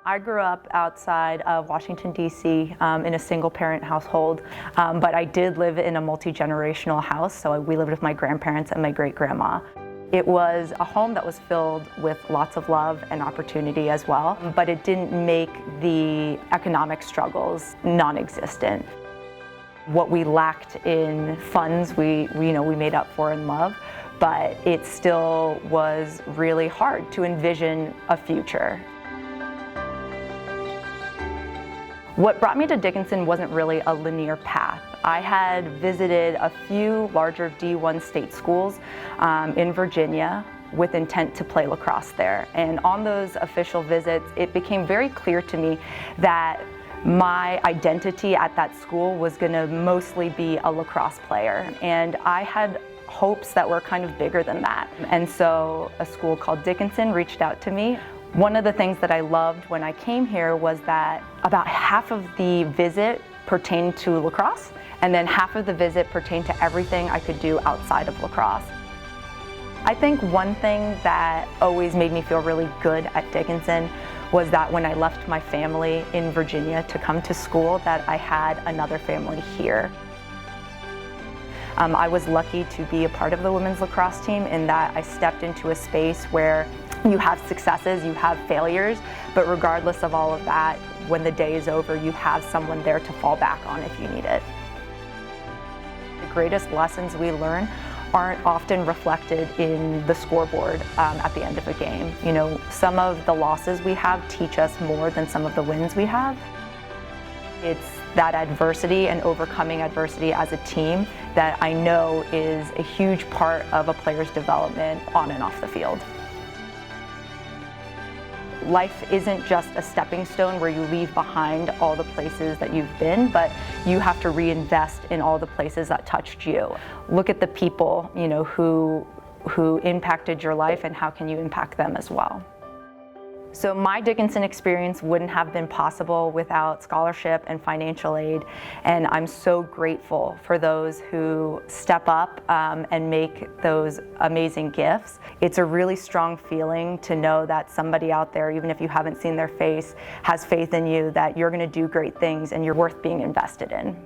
I grew up outside of Washington, D.C. In a single-parent household, but I did live in a multi-generational house, so we lived with my grandparents and my great-grandma. It was a home that was filled with lots of love and opportunity as well, but it didn't make the economic struggles non-existent. What we lacked in funds, we made up for in love, but it still was really hard to envision a future. What brought me to Dickinson wasn't really a linear path. I had visited a few larger D1 state schools in Virginia with intent to play lacrosse there. And on those official visits, it became very clear to me that my identity at that school was going to mostly be a lacrosse player. And I had hopes that were kind of bigger than that. And so a school called Dickinson reached out to me. One of the things that I loved when I came here was that about half of the visit pertained to lacrosse, and then half of the visit pertained to everything I could do outside of lacrosse. I think one thing that always made me feel really good at Dickinson was that when I left my family in Virginia to come to school, that I had another family here. I was lucky to be a part of the women's lacrosse team in that I stepped into a space where you have successes, you have failures, but regardless of all of that, when the day is over, you have someone there to fall back on if you need it. The greatest lessons we learn aren't often reflected in the scoreboard at the end of a game. You know, some of the losses we have teach us more than some of the wins we have. It's that adversity and overcoming adversity as a team that I know is a huge part of a player's development on and off the field. Life isn't just a stepping stone where you leave behind all the places that you've been, but you have to reinvest in all the places that touched you. Look at the people, who impacted your life, and how can you impact them as well. So my Dickinson experience wouldn't have been possible without scholarship and financial aid, and I'm so grateful for those who step up and make those amazing gifts. It's a really strong feeling to know that somebody out there, even if you haven't seen their face, has faith in you that you're going to do great things and you're worth being invested in.